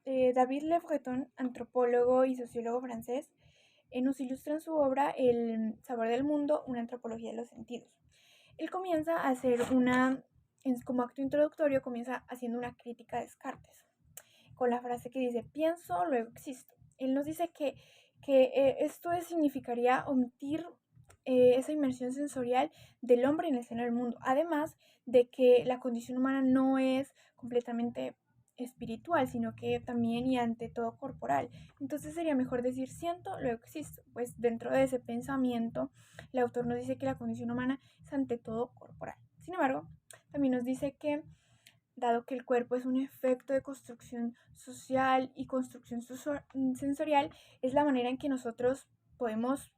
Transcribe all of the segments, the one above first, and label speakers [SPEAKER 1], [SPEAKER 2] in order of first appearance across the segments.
[SPEAKER 1] David Le Breton, antropólogo y sociólogo francés, nos ilustra en su obra El sabor del mundo, una antropología de los sentidos. Él comienza a hacer como acto introductorio, comienza haciendo una crítica a Descartes, con la frase que dice, pienso, luego existo. Él nos dice que esto significaría omitir esa inmersión sensorial del hombre en el seno del mundo, además de que la condición humana no es completamente espiritual, sino que también y ante todo corporal. Entonces sería mejor decir siento, luego existo. Pues dentro de ese pensamiento, el autor nos dice que la condición humana es ante todo corporal. Sin embargo, también nos dice que dado que el cuerpo es un efecto de construcción social y construcción sensorial, es la manera en que nosotros podemos,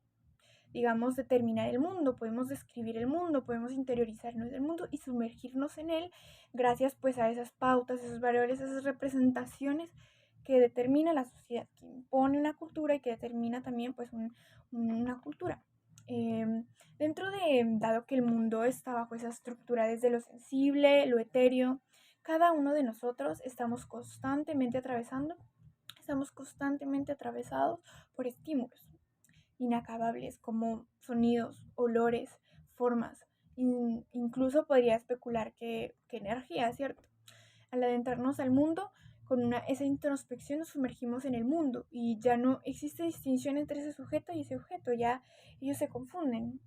[SPEAKER 1] digamos, determinar el mundo, podemos describir el mundo, podemos interiorizarnos del mundo y sumergirnos en él gracias pues a esas pautas, esos valores, esas representaciones que determina la sociedad, que impone una cultura y que determina también pues una cultura. Dentro de, dado que el mundo está bajo esa estructura desde lo sensible, lo etéreo, cada uno de nosotros estamos constantemente atravesados por estímulos inacabables como sonidos, olores, formas. Incluso podría especular que energía, ¿cierto? Al adentrarnos al mundo, con esa introspección nos sumergimos en el mundo y ya no existe distinción entre ese sujeto y ese objeto, ya ellos se confunden.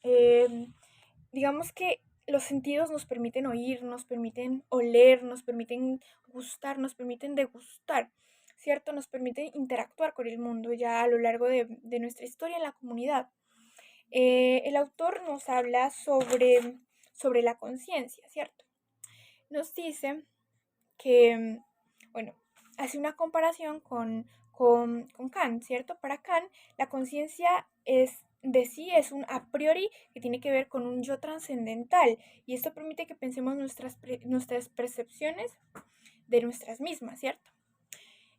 [SPEAKER 1] Eh, digamos que los sentidos nos permiten oír, nos permiten oler, nos permiten gustar, nos permiten degustar, ¿cierto? Nos permiten interactuar con el mundo ya a lo largo de nuestra historia en la comunidad. El autor nos habla sobre la conciencia, ¿cierto? Nos dice que, bueno, hace una comparación con Kant, ¿cierto? Para Kant, la conciencia es de sí es un a priori que tiene que ver con un yo trascendental y esto permite que pensemos nuestras percepciones de nuestras mismas, ¿cierto?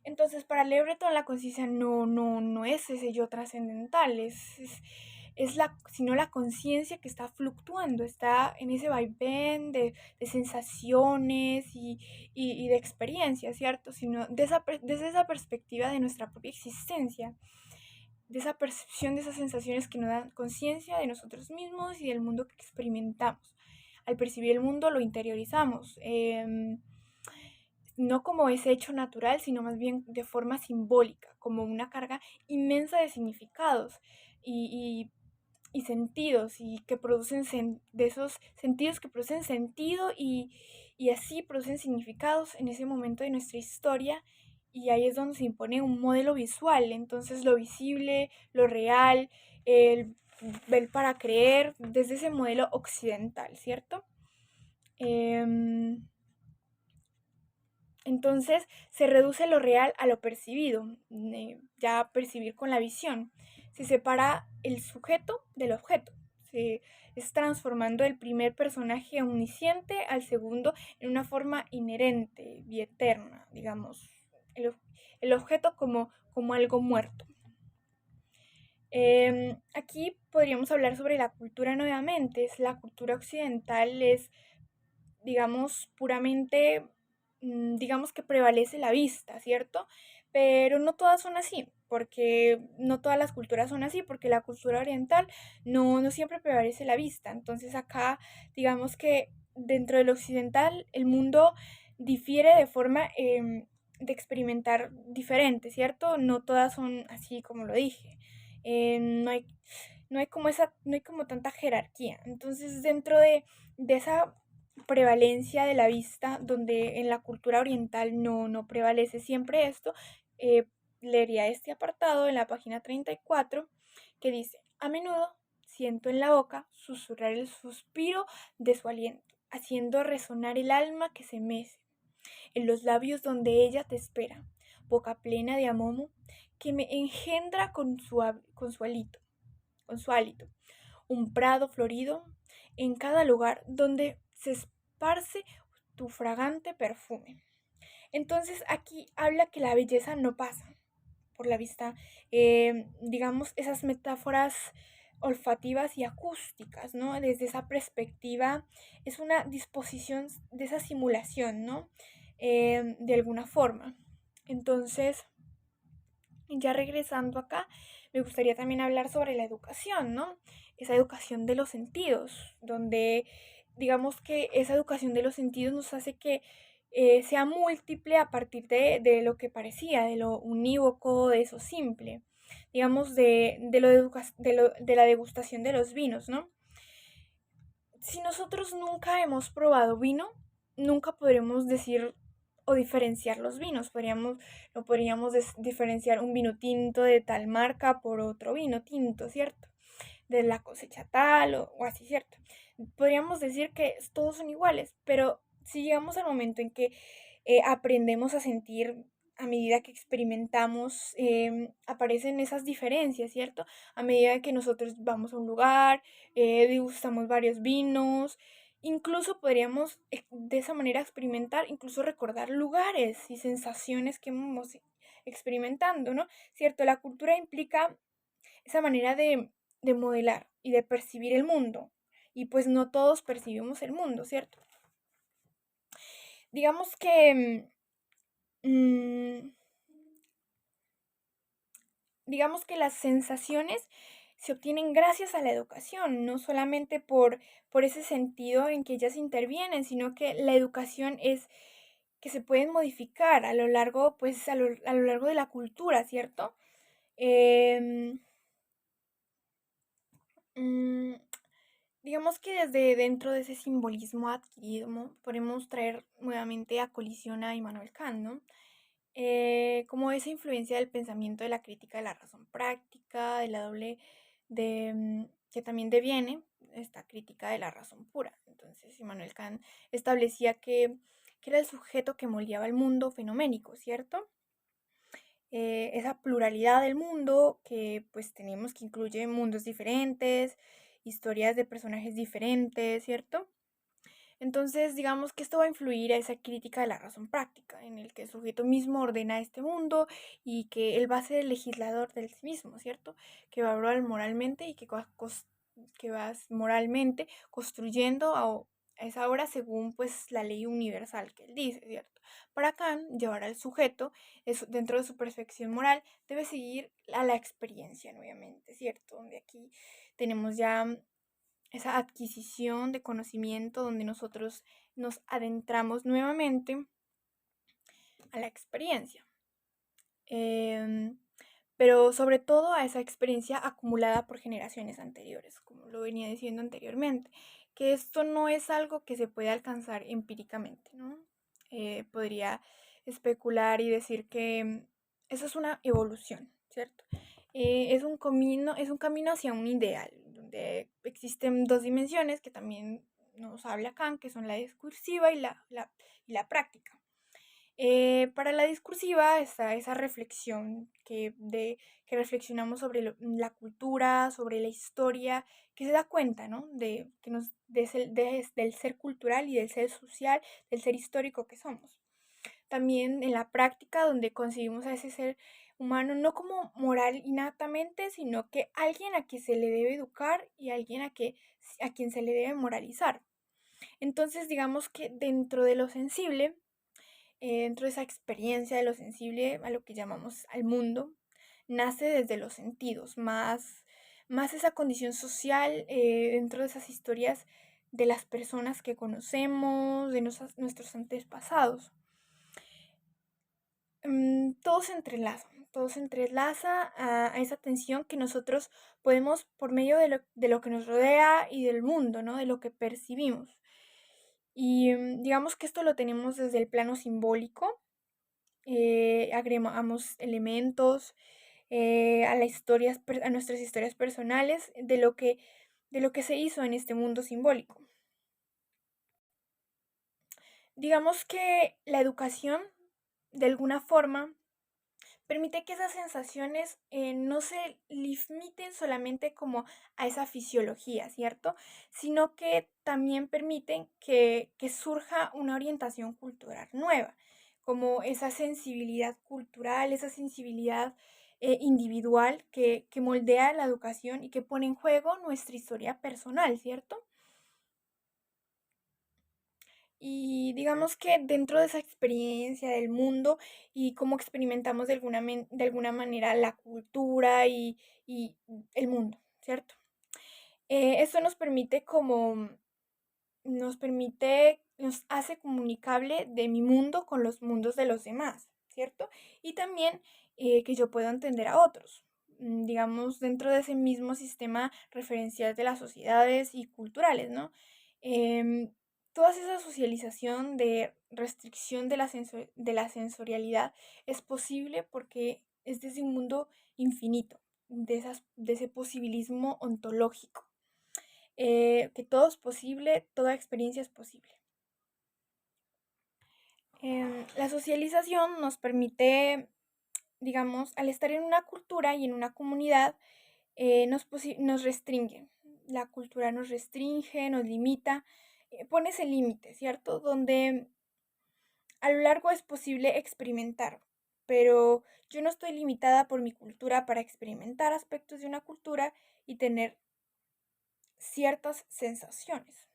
[SPEAKER 1] Entonces, para Le Breton, la conciencia no es ese yo trascendental, sino la conciencia que está fluctuando, está en ese vaivén de sensaciones y de experiencias, ¿cierto? Sino desde esa perspectiva de nuestra propia existencia, de esa percepción de esas sensaciones que nos dan conciencia de nosotros mismos y del mundo que experimentamos. Al percibir el mundo lo interiorizamos. No como ese hecho natural, sino más bien de forma simbólica, como una carga inmensa de significados y, y sentidos, y que producen de esos sentidos que producen sentido y así producen significados en ese momento de nuestra historia. Y ahí es donde se impone un modelo visual, entonces lo visible, lo real, el ver para creer, desde ese modelo occidental, ¿cierto? Entonces se reduce lo real a lo percibido, ya percibir con la visión. Se separa el sujeto del objeto. Se es transformando el primer personaje omnisciente al segundo en una forma inherente y eterna, digamos, el, el objeto como algo muerto. Aquí podríamos hablar sobre la cultura nuevamente. La cultura occidental es, digamos, puramente, digamos que prevalece la vista, ¿cierto? Pero no todas son así, porque no todas las culturas son así, porque la cultura oriental no siempre prevalece la vista. Entonces acá, digamos que dentro del occidental, el mundo difiere de forma de experimentar diferente, ¿cierto? No todas son así como lo dije. No hay, no hay como tanta jerarquía. Entonces, dentro de esa prevalencia de la vista, donde en la cultura oriental no prevalece siempre esto, eh, leería este apartado en la página 34 que dice, a menudo siento en la boca susurrar el suspiro de su aliento, haciendo resonar el alma que se mece, en los labios donde ella te espera, boca plena de amomo, que me engendra con su hálito, un prado florido en cada lugar donde se esparce tu fragante perfume. Entonces aquí habla que la belleza no pasa por la vista, digamos, esas metáforas olfativas y acústicas, ¿no? Desde esa perspectiva es una disposición de esa simulación, ¿no? De alguna forma. Entonces, ya regresando acá, me gustaría también hablar sobre la educación, ¿no? Esa educación de los sentidos, donde digamos que esa educación de los sentidos nos hace que sea múltiple a partir de lo que parecía, de lo unívoco, de eso simple, digamos, de la degustación de los vinos, ¿no? Si nosotros nunca hemos probado vino, nunca podremos decir o diferenciar los vinos. No podríamos diferenciar un vino tinto de tal marca por otro vino tinto, ¿cierto? De la cosecha tal o así, ¿cierto? Podríamos decir que todos son iguales, pero si llegamos al momento en que aprendemos a sentir a medida que experimentamos, aparecen esas diferencias, ¿cierto? A medida que nosotros vamos a un lugar, degustamos varios vinos, incluso podríamos de esa manera experimentar, incluso recordar lugares y sensaciones que hemos experimentando, ¿no? ¿Cierto? La cultura implica esa manera de modelar y de percibir el mundo. Y pues no todos percibimos el mundo, ¿cierto? Digamos que, mm, digamos que las sensaciones se obtienen gracias a la educación, no solamente por ese sentido en que ellas intervienen, sino que la educación es que se pueden modificar a lo largo, pues a lo largo de la cultura, ¿cierto? Em, mm, Digamos que desde dentro de ese simbolismo adquirido, podemos traer nuevamente a colisión a Immanuel Kant, ¿no? Como esa influencia del pensamiento de la crítica de la razón práctica, de la doble, que también deviene esta crítica de la razón pura. Entonces, Immanuel Kant establecía que era el sujeto que moldeaba el mundo fenoménico, ¿cierto? Esa pluralidad del mundo que pues tenemos que incluye mundos diferentes, historias de personajes diferentes, ¿cierto? Entonces, digamos que esto va a influir a esa crítica de la razón práctica, en el que el sujeto mismo ordena este mundo y que él va a ser el legislador del sí mismo, ¿cierto? Que va a obrar moralmente y que va moralmente construyendo a esa obra según pues la ley universal que él dice, ¿cierto? Para Kant, llevar al sujeto dentro de su perfección moral debe seguir a la experiencia, nuevamente, ¿cierto? Donde aquí tenemos ya esa adquisición de conocimiento donde nosotros nos adentramos nuevamente a la experiencia. Em, pero sobre todo a esa experiencia acumulada por generaciones anteriores, como lo venía diciendo anteriormente, que esto no es algo que se puede alcanzar empíricamente, ¿no? Podría especular y decir que eso es una evolución, ¿cierto? Es un camino hacia un ideal, donde existen dos dimensiones que también nos habla Kant, que son la discursiva y la práctica. Para la discursiva está esa reflexión que reflexionamos sobre la cultura, sobre la historia, que se da cuenta, ¿no? Del ser cultural y del ser social, del ser histórico que somos. También en la práctica, donde concebimos a ese ser humano no como moral innatamente, sino que alguien a quien se le debe educar y alguien a quien se le debe moralizar. Entonces, digamos que dentro de lo sensible, dentro de esa experiencia de lo sensible a lo que llamamos al mundo, nace desde los sentidos, más esa condición social dentro de esas historias de las personas que conocemos, de nuestros antepasados. Todo se entrelaza a esa tensión que nosotros podemos, por medio de lo que nos rodea y del mundo, ¿no? De lo que percibimos. Y digamos que esto lo tenemos desde el plano simbólico, agregamos elementos a nuestras historias personales de lo que se hizo en este mundo simbólico. Digamos que la educación, de alguna forma, permite que esas sensaciones no se limiten solamente como a esa fisiología, ¿cierto? Sino que también permiten que surja una orientación cultural nueva, como esa sensibilidad cultural, esa sensibilidad individual que moldea la educación y que pone en juego nuestra historia personal, ¿cierto? Y digamos que dentro de esa experiencia del mundo y cómo experimentamos de alguna manera la cultura y el mundo, ¿cierto? Eso nos hace comunicable de mi mundo con los mundos de los demás, ¿cierto? Y también que yo puedo entender a otros, digamos, dentro de ese mismo sistema referencial de las sociedades y culturales, ¿no? Em, Toda esa socialización de restricción de la sensorialidad es posible porque es desde un mundo infinito, de ese posibilismo ontológico, que todo es posible, toda experiencia es posible. La socialización nos permite, digamos, al estar en una cultura y en una comunidad, nos restringe. La cultura nos restringe, nos limita, pone ese límite, ¿cierto? Donde a lo largo es posible experimentar, pero yo no estoy limitada por mi cultura para experimentar aspectos de una cultura y tener ciertas sensaciones.